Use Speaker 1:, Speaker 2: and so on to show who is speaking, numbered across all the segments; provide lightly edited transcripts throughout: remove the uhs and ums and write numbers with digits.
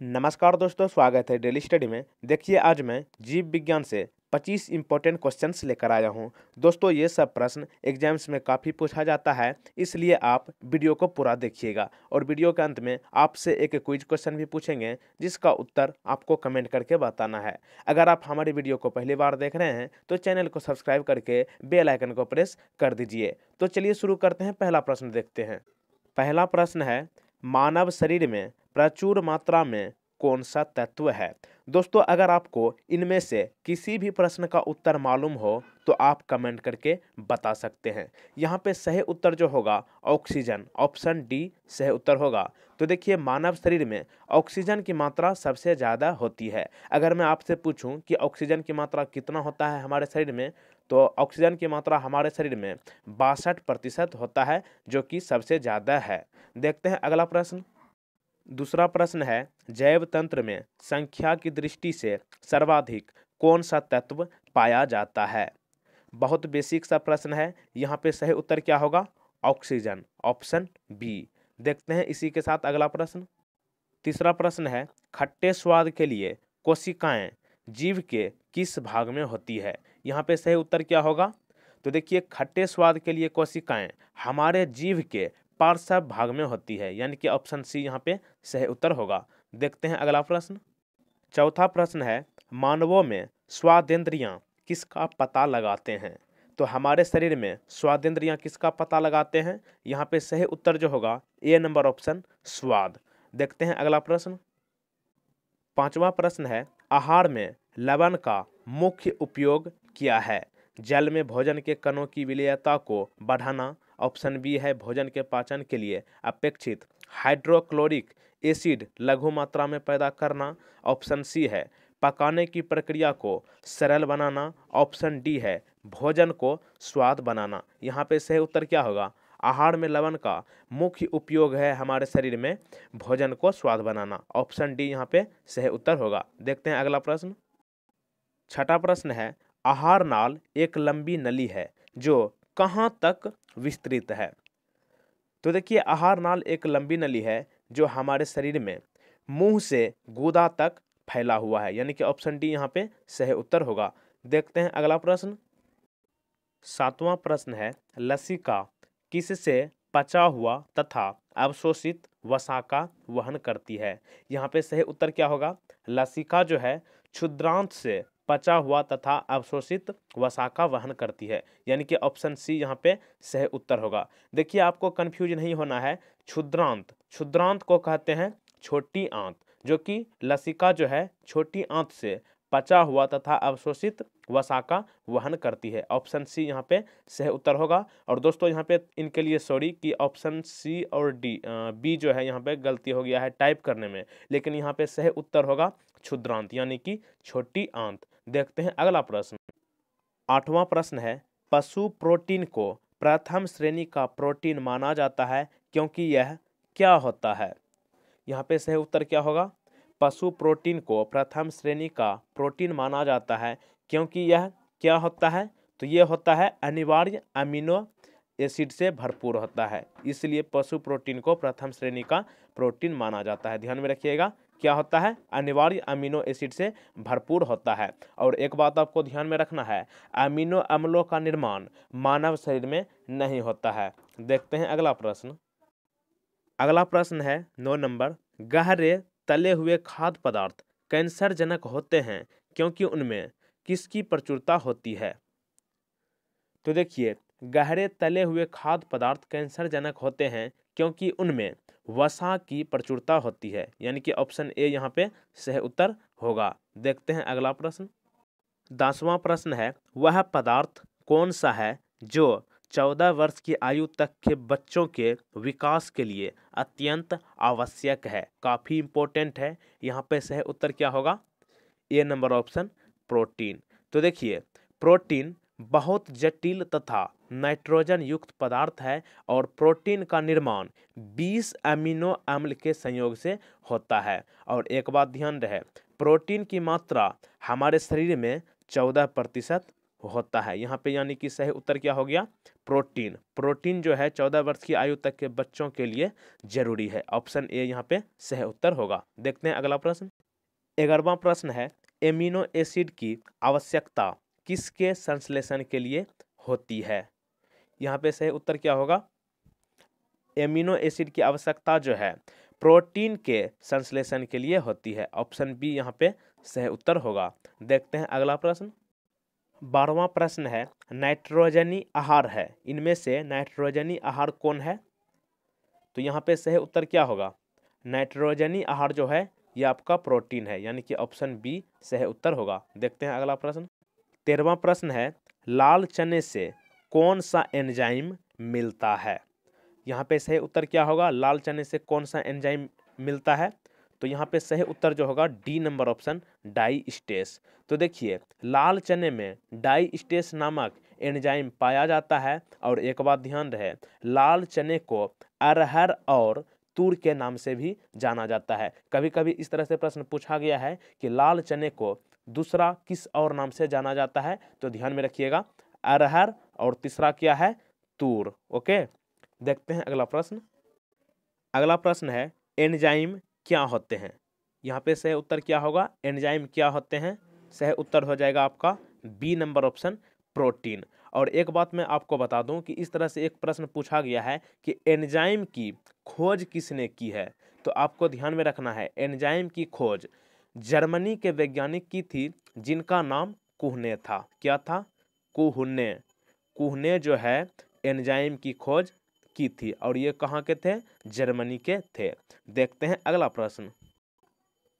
Speaker 1: नमस्कार दोस्तों, स्वागत है डेली स्टडी में। देखिए, आज मैं जीव विज्ञान से 25 इंपॉर्टेंट क्वेश्चंस लेकर आया हूं। दोस्तों, ये सब प्रश्न एग्जाम्स में काफ़ी पूछा जाता है, इसलिए आप वीडियो को पूरा देखिएगा और वीडियो के अंत में आपसे एक क्विज क्वेश्चन भी पूछेंगे, जिसका उत्तर आपको कमेंट करके बताना है। अगर आप हमारे वीडियो को पहली बार देख रहे हैं तो चैनल को सब्सक्राइब करके बेल आइकन को प्रेस कर दीजिए। तो चलिए शुरू करते हैं। पहला प्रश्न देखते हैं। पहला प्रश्न है, मानव शरीर में प्रचुर मात्रा में कौन सा तत्व है? दोस्तों, अगर आपको इनमें से किसी भी प्रश्न का उत्तर मालूम हो तो आप कमेंट करके बता सकते हैं। यहाँ पे सही उत्तर जो होगा ऑक्सीजन, ऑप्शन डी सही उत्तर होगा। तो देखिए, मानव शरीर में ऑक्सीजन की मात्रा सबसे ज़्यादा होती है। अगर मैं आपसे पूछूं कि ऑक्सीजन की मात्रा कितना होता है हमारे शरीर में, तो ऑक्सीजन की मात्रा हमारे शरीर में 62% होता है, जो कि सबसे ज़्यादा है। देखते हैं अगला प्रश्न। दूसरा प्रश्न है, जैव तंत्र में संख्या की दृष्टि से सर्वाधिक कौन सा तत्व पाया जाता है? बहुत बेसिक सा प्रश्न है। यहाँ पे सही उत्तर क्या होगा? Oxygen, option B. देखते हैं इसी के साथ अगला प्रश्न। तीसरा प्रश्न है, खट्टे स्वाद के लिए कोशिकाएं जीव के किस भाग में होती है? यहाँ पे सही उत्तर क्या होगा? तो देखिए, खट्टे स्वाद के लिए कोशिकाएं हमारे जीव के पार्श्व भाग में होती है, यानी कि ऑप्शन सी यहाँ पे सही उत्तर होगा। देखते हैं अगला प्रश्न। चौथा प्रश्न है, मानवों में स्वादेंद्रियां किसका पता लगाते हैं? तो हमारे शरीर में स्वादेंद्रियां किसका पता लगाते हैं? यहाँ पे सही उत्तर जो होगा ए नंबर ऑप्शन स्वाद। देखते हैं अगला प्रश्न। पांचवा प्रश्न है, आहार में लवण का मुख्य उपयोग क्या है? जल में भोजन के कणों की विलेयता को बढ़ाना, ऑप्शन बी है भोजन के पाचन के लिए अपेक्षित हाइड्रोक्लोरिक एसिड लघु मात्रा में पैदा करना, ऑप्शन सी है पकाने की प्रक्रिया को सरल बनाना, ऑप्शन डी है भोजन को स्वाद बनाना। यहाँ पे सही उत्तर क्या होगा? आहार में लवण का मुख्य उपयोग है हमारे शरीर में भोजन को स्वाद बनाना, ऑप्शन डी यहाँ पे सही उत्तर होगा। देखते हैं अगला प्रश्न। छठा प्रश्न है, आहार नाल एक लंबी नली है जो कहाँ तक विस्तृत है? तो देखिए, आहार नाल एक लंबी नली है जो हमारे शरीर में मुंह से गुदा तक फैला हुआ है, यानी कि ऑप्शन डी यहाँ पे सही उत्तर होगा। देखते हैं अगला प्रश्न। सातवां प्रश्न है, लसिका किससे पचा हुआ तथा अवशोषित वसा का वहन करती है? यहाँ पे सही उत्तर क्या होगा? लसिका जो है क्षुद्रांत से पचा हुआ तथा अवशोषित वसा का वहन करती है, यानी कि ऑप्शन सी यहाँ पे सही उत्तर होगा। देखिए, आपको कंफ्यूज नहीं होना है। क्षुद्रांत, क्षुद्रांत को कहते हैं छोटी आंत, जो कि लसिका जो है छोटी आंत से पचा हुआ तथा अवशोषित वसा का वहन करती है, ऑप्शन सी यहाँ पे सही उत्तर होगा। और दोस्तों, यहाँ पे इनके लिए सॉरी कि ऑप्शन सी और डी बी जो है यहाँ पे गलती हो गया है टाइप करने में, लेकिन यहाँ पे सही उत्तर होगा क्षुद्रांत, यानी कि छोटी आंत। देखते हैं अगला प्रश्न। आठवां प्रश्न है, पशु प्रोटीन को प्रथम श्रेणी का प्रोटीन माना जाता है क्योंकि यह क्या होता है? यहाँ पे सही उत्तर क्या होगा? पशु प्रोटीन को प्रथम श्रेणी का प्रोटीन माना जाता है क्योंकि यह क्या होता है? तो ये होता है अनिवार्य अमीनो एसिड से भरपूर होता है, इसलिए पशु प्रोटीन को प्रथम श्रेणी का प्रोटीन माना जाता है। ध्यान में रखिएगा, क्या होता है? अनिवार्य अमीनो एसिड से भरपूर होता है। और एक बात आपको ध्यान में रखना है, अमीनो अम्लों का निर्माण मानव शरीर में नहीं होता है। देखते हैं अगला प्रश्न। अगला प्रश्न है 9 नंबर, गहरे तले हुए खाद्य पदार्थ कैंसरजनक होते हैं क्योंकि उनमें किसकी प्रचुरता होती है? तो देखिए, गहरे तले हुए खाद्य पदार्थ कैंसरजनक होते हैं क्योंकि उनमें वसा की प्रचुरता होती है, यानी कि ऑप्शन ए यहाँ पे सही उत्तर होगा। देखते हैं अगला प्रश्न। 10वां प्रश्न है, वह पदार्थ कौन सा है जो 14 वर्ष की आयु तक के बच्चों के विकास के लिए अत्यंत आवश्यक है? काफ़ी इंपॉर्टेंट है। यहाँ पे सही उत्तर क्या होगा? A number option protein. तो देखिए, प्रोटीन बहुत जटिल तथा नाइट्रोजन युक्त पदार्थ है और प्रोटीन का निर्माण 20 अमीनो अम्ल के संयोग से होता है। और एक बात ध्यान रहे, प्रोटीन की मात्रा हमारे शरीर में 14% होता है। यहाँ पे यानी कि सही उत्तर क्या हो गया, प्रोटीन। प्रोटीन जो है 14 वर्ष की आयु तक के बच्चों के लिए जरूरी है। ऑप्शन ए यहाँ पे सही उत्तर होगा। देखते हैं अगला प्रश्न। 11वां प्रश्न है, एमिनो एसिड की आवश्यकता किसके संश्लेषण के लिए होती है। यहाँ पे सही उत्तर क्या होगा, एमिनो एसिड की आवश्यकता जो है प्रोटीन के संश्लेषण के लिए होती है। ऑप्शन बी यहाँ पे सही उत्तर होगा। देखते हैं अगला प्रश्न। 12वां प्रश्न है, नाइट्रोजनी आहार है, इनमें से नाइट्रोजनी आहार कौन है। तो यहाँ पे सही उत्तर क्या होगा, नाइट्रोजनी आहार जो है ये आपका प्रोटीन है, यानी कि ऑप्शन बी सही उत्तर होगा। देखते हैं अगला प्रश्न। 13वां प्रश्न है, लाल चने से कौन सा एंजाइम मिलता है। यहाँ पे सही उत्तर क्या होगा, लाल चने से कौन सा एंजाइम मिलता है। तो यहाँ पे सही उत्तर जो होगा डी नंबर ऑप्शन, डाइस्टेस। तो देखिए लाल चने में डाइस्टेस नामक एंजाइम पाया जाता है। और एक बात ध्यान रहे, लाल चने को अरहर और तूर के नाम से भी जाना जाता है। कभी कभी इस तरह से प्रश्न पूछा गया है कि लाल चने को दूसरा किस और नाम से जाना जाता है, तो ध्यान में रखिएगा अरहर और तीसरा क्या है, तूर। ओके, देखते हैं अगला प्रश्न। अगला प्रश्न है, एंजाइम क्या होते हैं। यहाँ पे सही उत्तर क्या होगा, एंजाइम क्या होते हैं, सही उत्तर हो जाएगा आपका बी नंबर ऑप्शन, प्रोटीन। और एक बात मैं आपको बता दूं कि इस तरह से एक प्रश्न पूछा गया है कि एंजाइम की खोज किसने की है। तो आपको ध्यान में रखना है, एंजाइम की खोज जर्मनी के वैज्ञानिक की थी, जिनका नाम कुहने था। क्या था, कुहने। कुहने जो है एंजाइम की खोज की थी, और ये कहाँ के थे, जर्मनी के थे। देखते हैं अगला प्रश्न।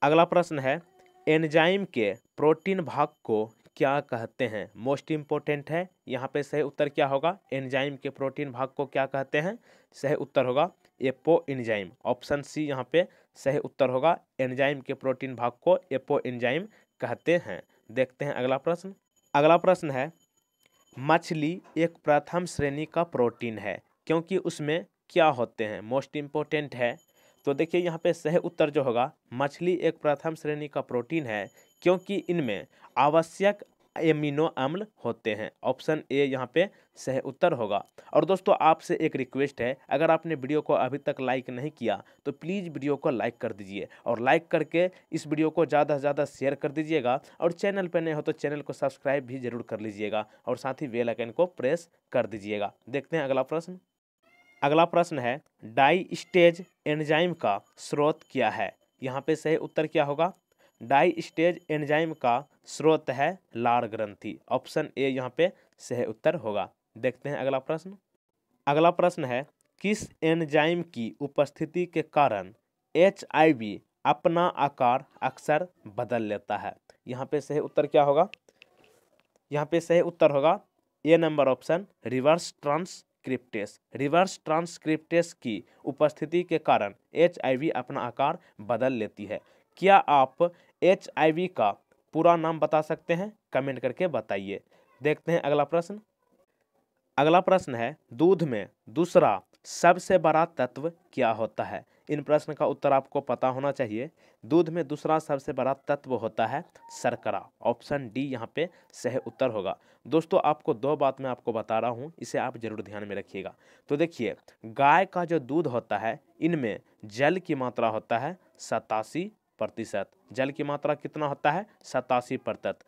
Speaker 1: अगला प्रश्न है, एंजाइम के प्रोटीन भाग को क्या कहते हैं। मोस्ट इंपोर्टेंट है। यहाँ पे सही उत्तर क्या होगा, एंजाइम के प्रोटीन भाग को क्या कहते हैं, सही उत्तर होगा एपो एंजाइम। ऑप्शन सी यहाँ पे सही उत्तर होगा, एंजाइम के प्रोटीन भाग को एपो एंजाइम कहते हैं। देखते हैं अगला प्रश्न। अगला प्रश्न है, मछली एक प्रथम श्रेणी का प्रोटीन है, क्योंकि उसमें क्या होते हैं। मोस्ट इंपोर्टेंट है। तो देखिए यहाँ पे सही उत्तर जो होगा, मछली एक प्रथम श्रेणी का प्रोटीन है क्योंकि इनमें आवश्यक एमिनो अम्ल होते हैं। ऑप्शन ए यहाँ पे सही उत्तर होगा। और दोस्तों आपसे एक रिक्वेस्ट है, अगर आपने वीडियो को अभी तक लाइक नहीं किया तो प्लीज़ वीडियो को लाइक कर दीजिए, और लाइक करके इस वीडियो को ज़्यादा से ज़्यादा शेयर कर दीजिएगा। और चैनल पर नए हो तो चैनल को सब्सक्राइब भी जरूर कर लीजिएगा, और साथ ही बेल आइकन को प्रेस कर दीजिएगा। देखते हैं अगला प्रश्न। अगला प्रश्न है, डाइस्टेज एंजाइम का स्रोत क्या है। यहाँ पे सही उत्तर क्या होगा, डाइस्टेज एंजाइम का स्रोत है लार ग्रंथि। ऑप्शन ए यहाँ पे सही उत्तर होगा। देखते हैं अगला प्रश्न। अगला प्रश्न है, किस एंजाइम की उपस्थिति के कारण HIV अपना आकार अक्सर बदल लेता है। यहाँ पे सही उत्तर क्या होगा, यहाँ पे सही उत्तर होगा A number option, reverse transcriptase. Reverse transcriptase की उपस्थिति के कारण HIV अपना आकार बदल लेती है। क्या आप HIV का पूरा नाम बता सकते हैं, कमेंट करके बताइए। देखते हैं अगला प्रश्न। अगला प्रश्न है, दूध में दूसरा सबसे बड़ा तत्व क्या होता है। इन प्रश्न का उत्तर आपको पता होना चाहिए। दूध में दूसरा सबसे बड़ा तत्व होता है शर्करा। ऑप्शन डी यहाँ पे सही उत्तर होगा। दोस्तों आपको दो बात मैं आपको बता रहा हूँ, इसे आप जरूर ध्यान में रखिएगा। तो देखिए गाय का जो दूध होता है, इनमें जल की मात्रा होता है 87%। जल की मात्रा कितना होता है, 87%।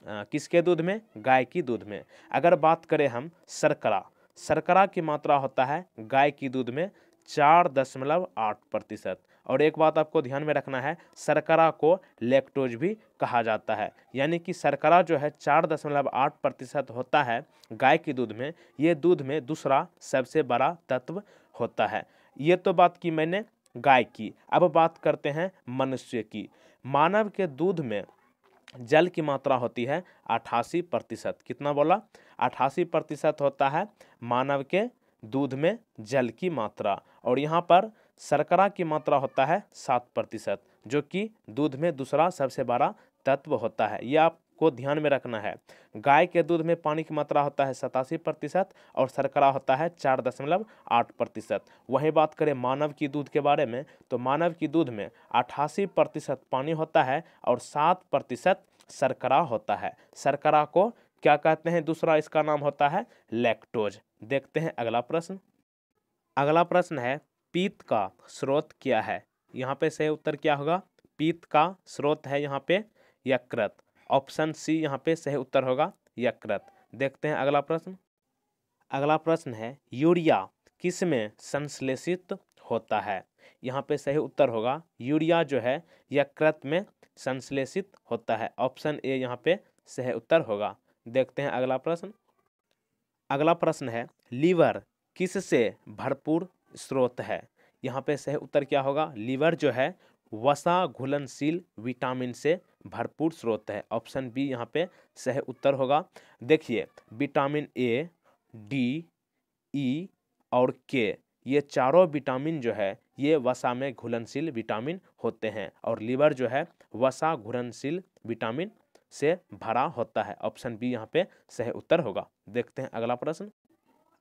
Speaker 1: किसके दूध में, गाय की दूध में। अगर बात करें हम शर्करा, शर्करा की मात्रा होता है गाय की दूध में 4.8%। और एक बात आपको ध्यान में रखना है, शर्करा को लैक्टोज भी कहा जाता है। यानी कि शर्करा जो है 4.8% होता है गाय की दूध में, ये दूध में दूसरा सबसे बड़ा तत्व होता है। ये तो बात की मैंने गाय की। अब बात करते हैं मनुष्य की। मानव के दूध में जल की मात्रा होती है 88%। कितना बोला, 88% होता है मानव के दूध में जल की मात्रा। और यहाँ पर शर्करा की मात्रा होता है 7%, जो कि दूध में दूसरा सबसे बड़ा तत्व होता है। यह आपको ध्यान में रखना है। गाय के दूध में पानी की मात्रा होता है 87% और शर्करा होता है 4.8%। वहीं बात करें मानव की दूध के बारे में, तो मानव की दूध में 88% पानी होता है और 7% शर्करा होता है। शर्करा को क्या कहते हैं? दूसरा इसका नाम होता है लैक्टोज। देखते हैं अगला प्रश्न। अगला प्रश्न है पित्त का स्रोत क्या है? यहाँ पे सही उत्तर क्या होगा? पित्त का स्रोत है यहाँ पे यकृत। ऑप्शन सी यहाँ पे सही उत्तर होगा यकृत। देखते हैं अगला प्रश्न। अगला प्रश्न है यूरिया किस में संश्लेषित होता है? यहाँ पे सही उत्तर होगा यूरिया जो है यकृत में संश्लेषित होता है। ऑप्शन ए यहाँ पे सही उत्तर होगा। देखते हैं अगला प्रश्न। अगला प्रश्न है लीवर किस से भरपूर स्रोत है? यहाँ पे सही उत्तर क्या होगा? लीवर जो है वसा घुलनशील विटामिन से भरपूर स्रोत है। ऑप्शन बी यहाँ पे सही उत्तर होगा। देखिए विटामिन ए, डी, ई और के ये चारों विटामिन जो है ये वसा में घुलनशील विटामिन होते हैं और लीवर जो है वसा घुलनशील विटामिन से भरा होता है। ऑप्शन बी यहाँ पे सही उत्तर होगा। देखते हैं अगला प्रश्न।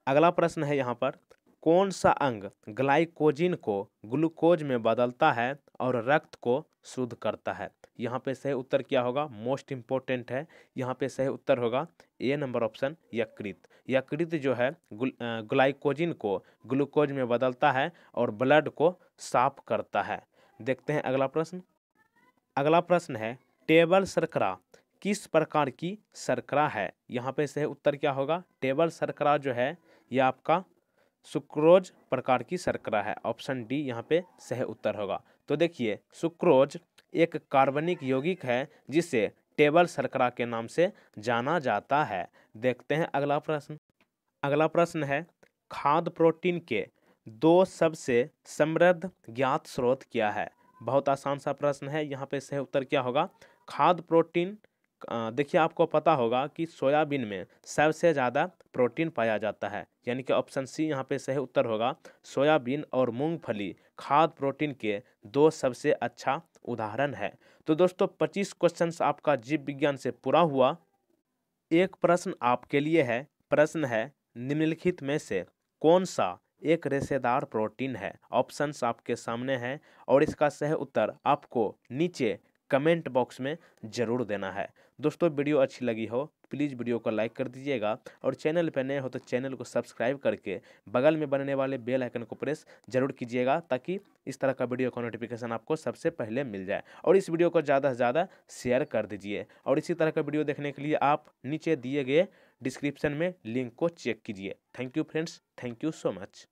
Speaker 1: अगला प्रश्न है यहाँ पर कौन सा अंग ग्लाइकोजिन को ग्लूकोज में बदलता है और रक्त को शुद्ध करता है? यहाँ पे सही उत्तर क्या होगा? मोस्ट इम्पोर्टेंट है। यहाँ पे सही उत्तर होगा ए नंबर ऑप्शन यकृत। यकृत जो है ग्लाइकोजिन को ग्लूकोज में बदलता है और ब्लड को साफ करता है। देखते हैं अगला प्रश्न। अगला प्रश्न है टेबल शर्करा किस प्रकार की शर्करा है? यहाँ पे सही उत्तर क्या होगा? टेबल शर्करा जो है ये आपका सुक्रोज प्रकार की शर्करा है। ऑप्शन डी यहाँ पे सही उत्तर होगा। तो देखिए सुक्रोज एक कार्बनिक यौगिक है जिसे टेबल शर्करा के नाम से जाना जाता है। देखते हैं अगला प्रश्न। अगला प्रश्न है खाद्य प्रोटीन के दो सबसे समृद्ध ज्ञात स्रोत क्या है? बहुत आसान सा प्रश्न है। यहाँ पे सही उत्तर क्या होगा? खाद्य प्रोटीन देखिए आपको पता होगा कि सोयाबीन में सबसे ज़्यादा प्रोटीन पाया जाता है, यानी कि ऑप्शन सी यहाँ पे सही उत्तर होगा। सोयाबीन और मूंगफली खाद्य प्रोटीन के दो सबसे अच्छा उदाहरण है। तो दोस्तों 25 क्वेश्चंस आपका जीव विज्ञान से पूरा हुआ। एक प्रश्न आपके लिए है। प्रश्न है निम्नलिखित में से कौन सा एक रेशेदार प्रोटीन है? ऑप्शंस आपके सामने हैं और इसका सही उत्तर आपको नीचे कमेंट बॉक्स में ज़रूर देना है। दोस्तों वीडियो अच्छी लगी हो प्लीज़ वीडियो को लाइक कर दीजिएगा और चैनल पर नए हो तो चैनल को सब्सक्राइब करके बगल में बनने वाले बेल आइकन को प्रेस जरूर कीजिएगा ताकि इस तरह का वीडियो का नोटिफिकेशन आपको सबसे पहले मिल जाए। और इस वीडियो को ज़्यादा से ज़्यादा शेयर कर दीजिए और इसी तरह का वीडियो देखने के लिए आप नीचे दिए गए डिस्क्रिप्शन में लिंक को चेक कीजिए। Thank you friends, thank you so much.